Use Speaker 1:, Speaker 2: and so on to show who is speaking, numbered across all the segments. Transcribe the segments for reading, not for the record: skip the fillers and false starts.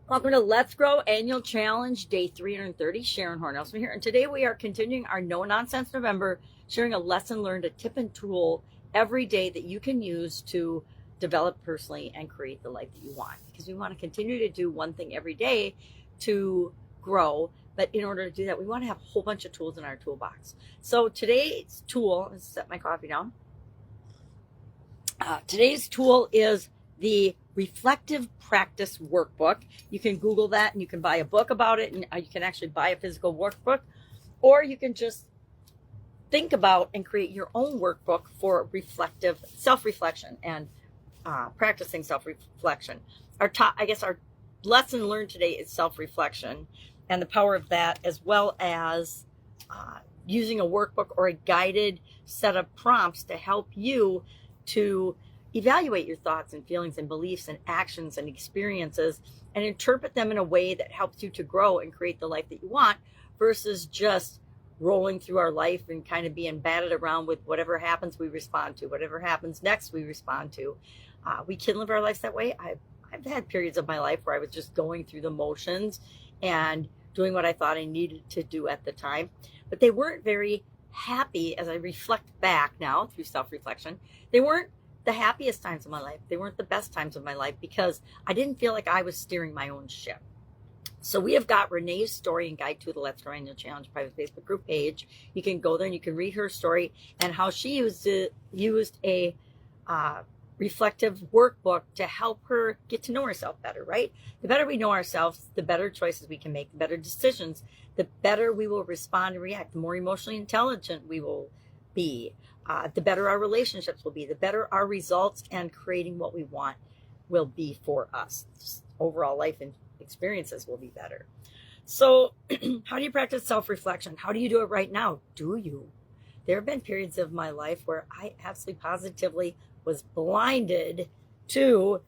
Speaker 1: Welcome to Let's Grow Annual Challenge, day 330. Sharon Horne-Ellstrom here. And today we are continuing our No Nonsense November, sharing a lesson learned, a tip and tool every day that you can use to develop personally and create the life that you want. Because we want to continue to do one thing every day to grow. But in order to do that, we want to have a whole bunch of tools in our toolbox. So today's tool, let's set my coffee down. Today's tool is the Reflective Practice Workbook. You can Google that and you can buy a book about it, and you can actually buy a physical workbook, or you can just think about and create your own workbook for reflective self-reflection and practicing self-reflection. Our lesson learned today is self-reflection and the power of that, as well as using a workbook or a guided set of prompts to help you to evaluate your thoughts and feelings and beliefs and actions and experiences and interpret them in a way that helps you to grow and create the life that you want, versus just rolling through our life and kind of being batted around with whatever happens we respond to, whatever happens next we respond to. We can live our lives that way. I've had periods of my life where I was just going through the motions and doing what I thought I needed to do at the time, but they weren't very happy. As I reflect back now through self-reflection, they weren't the happiest times of my life. They weren't the best times of my life because I didn't feel like I was steering my own ship. So we have got Renee's story and guide to the Let's Grow Annual Challenge private Facebook group page. You can go there and you can read her story and how she used a reflective workbook to help her get to know herself better, right? The better we know ourselves, the better choices we can make, the better decisions, the better we will respond and react, the more emotionally intelligent we will be, the better our relationships will be, the better our results and creating what we want will be for us. Just overall life and experiences will be better. So how do you practice self-reflection? How do you do it right now? Do you? There have been periods of my life where I absolutely positively was blinded to,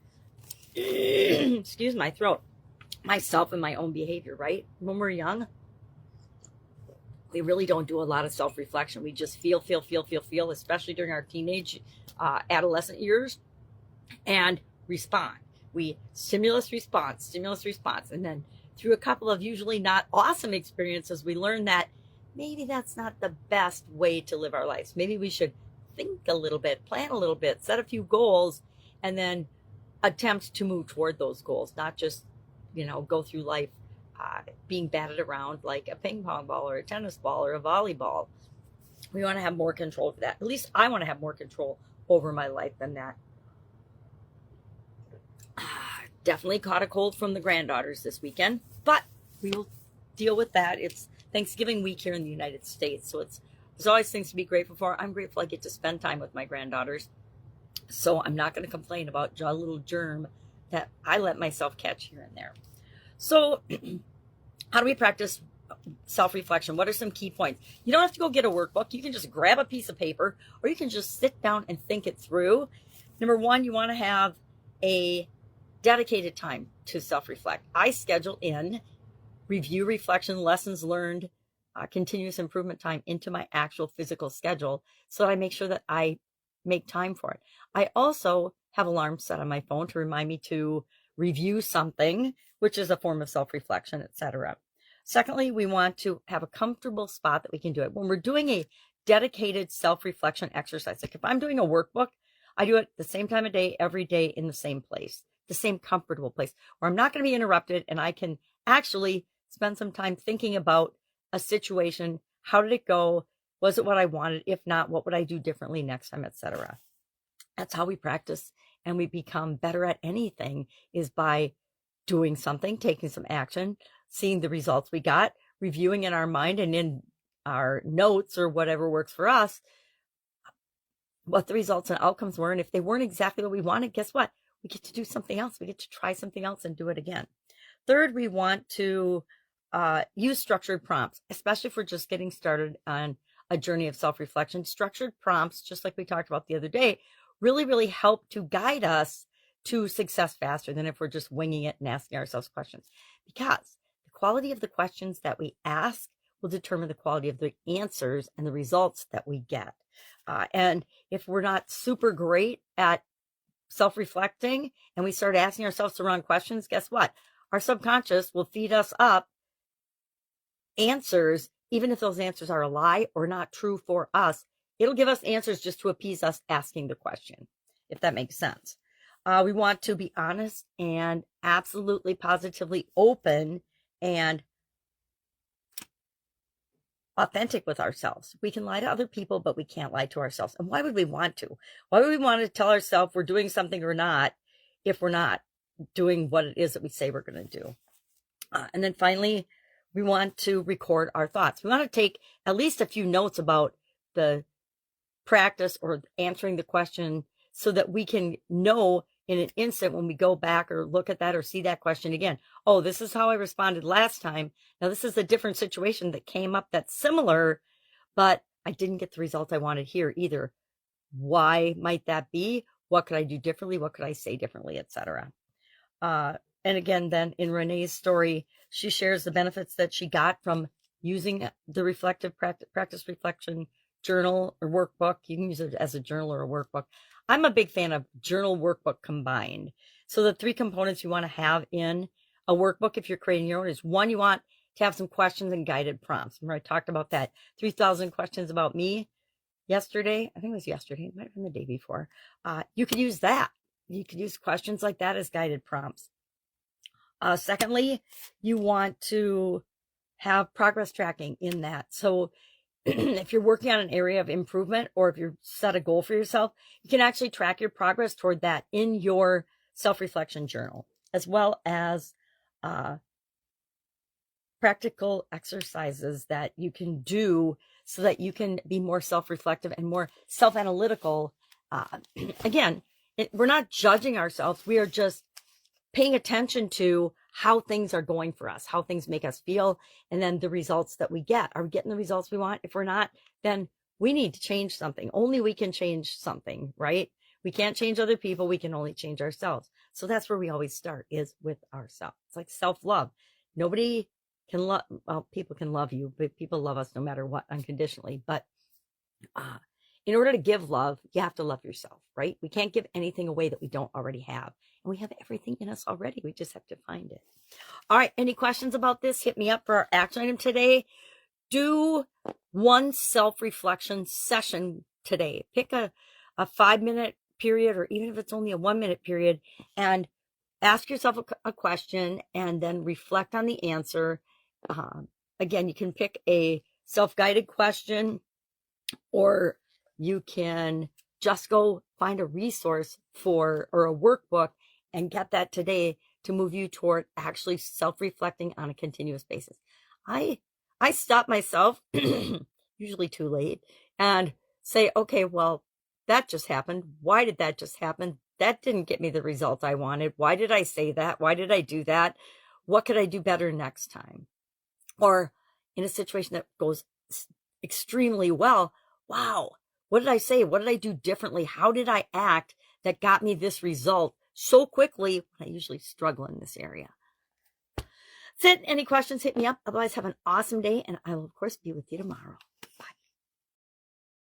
Speaker 1: excuse my throat, myself and my own behavior, right? When we're young, we really don't do a lot of self-reflection. We just feel, especially during our teenage, adolescent years, and respond. We stimulus, response. And then through a couple of usually not awesome experiences, we learn that maybe that's not the best way to live our lives. Maybe we should think a little bit, plan a little bit, set a few goals, and then attempt to move toward those goals, not just, go through life being batted around like a ping pong ball or a tennis ball or a volleyball. We want to have more control of that. At least I want to have more control over my life than that. Definitely caught a cold from the granddaughters this weekend, but we will deal with that. It's Thanksgiving week here in the United States, so there's always things to be grateful for. I'm grateful I get to spend time with my granddaughters, so I'm not going to complain about a little germ that I let myself catch here and there. So how do we practice self-reflection? What are some key points? You don't have to go get a workbook. You can just grab a piece of paper, or you can just sit down and think it through. Number one, you want to have a dedicated time to self-reflect. I schedule in review, reflection, lessons learned, continuous improvement time into my actual physical schedule so that I make sure that I make time for it. I also have alarms set on my phone to remind me to review something, which is a form of self-reflection, etc. Secondly, we want to have a comfortable spot that we can do it. When we're doing a dedicated self-reflection exercise, like if I'm doing a workbook, I do it the same time of day, every day, in the same place, the same comfortable place where I'm not going to be interrupted, and I can actually spend some time thinking about a situation. How did it go? Was it what I wanted? If not, what would I do differently next time, etc. That's how we practice and we become better at anything, is by doing something, taking some action, seeing the results we got, reviewing in our mind and in our notes or whatever works for us, what the results and outcomes were. And if they weren't exactly what we wanted, guess what? We get to do something else. We get to try something else and do it again. Third, we want to use structured prompts, especially if we're just getting started on a journey of self-reflection. Structured prompts, just like we talked about the other day, really help to guide us to success faster than if we're just winging it and asking ourselves questions. Because the quality of the questions that we ask will determine the quality of the answers and the results that we get. And if we're not super great at self-reflecting and we start asking ourselves the wrong questions, guess what? our subconscious will feed us up answers, even if those answers are a lie or not true for us. It'll give us answers just to appease us asking the question, if that makes sense. We want to be honest and absolutely positively open and authentic with ourselves. We can lie to other people, but we can't lie to ourselves. And why would we want to? Why would we want to tell ourselves we're doing something or not if we're not doing what it is that we say we're going to do? And then finally, we want to record our thoughts. We want to take at least a few notes about the practice or answering the question so that we can know in an instant when we go back or look at that or see that question again. Oh, this is how I responded last time. Now this is a different situation that came up that's similar, but I didn't get the result I wanted here either. Why might that be? What could I do differently? What could I say differently, etc. And again, then in Renee's story, she shares the benefits that she got from using the reflective practice reflection journal or workbook. You can use it as a journal or a workbook. I'm a big fan of journal workbook combined. So the 3 components you want to have in a workbook if you're creating your own is 1, you want to have some questions and guided prompts. Remember I talked about that 3,000 questions about me yesterday. I think it was yesterday. It might have been the day before. You could use that. You could use questions like that as guided prompts. Secondly, you want to have progress tracking in that. So if you're working on an area of improvement or if you've set a goal for yourself, you can actually track your progress toward that in your self-reflection journal, as well as practical exercises that you can do so that you can be more self-reflective and more self-analytical. Again, we're not judging ourselves. We are just paying attention to how things are going for us, how things make us feel, and then the results that we get. Are we getting the results we want? If we're not, then we need to change something. Only we can change something, right? We can't change other people. We can only change ourselves. So that's where we always start, is with ourselves. It's like self-love. Nobody can love, well, people can love you, but people love us no matter what, unconditionally. But in order to give love, you have to love yourself, right? We can't give anything away that we don't already have. And we have everything in us already. We just have to find it. All right. Any questions about this? Hit me up for our action item today. Do one self-reflection session today. Pick a 5-minute period, or even if it's only a 1-minute period, and ask yourself a question and then reflect on the answer. Again, you can pick a self-guided question, or you can just go find a resource or a workbook and get that today to move you toward actually self-reflecting on a continuous basis. I stop myself, usually too late, and say, okay, well, that just happened. Why did that just happen? That didn't get me the result I wanted. Why did I say that? Why did I do that? What could I do better next time? Or in a situation that goes extremely well, wow, what did I say? What did I do differently? How did I act that got me this result so quickly when I usually struggle in this area? That's it. Any questions, hit me up. Otherwise, have an awesome day, and I will, of course, be with you tomorrow.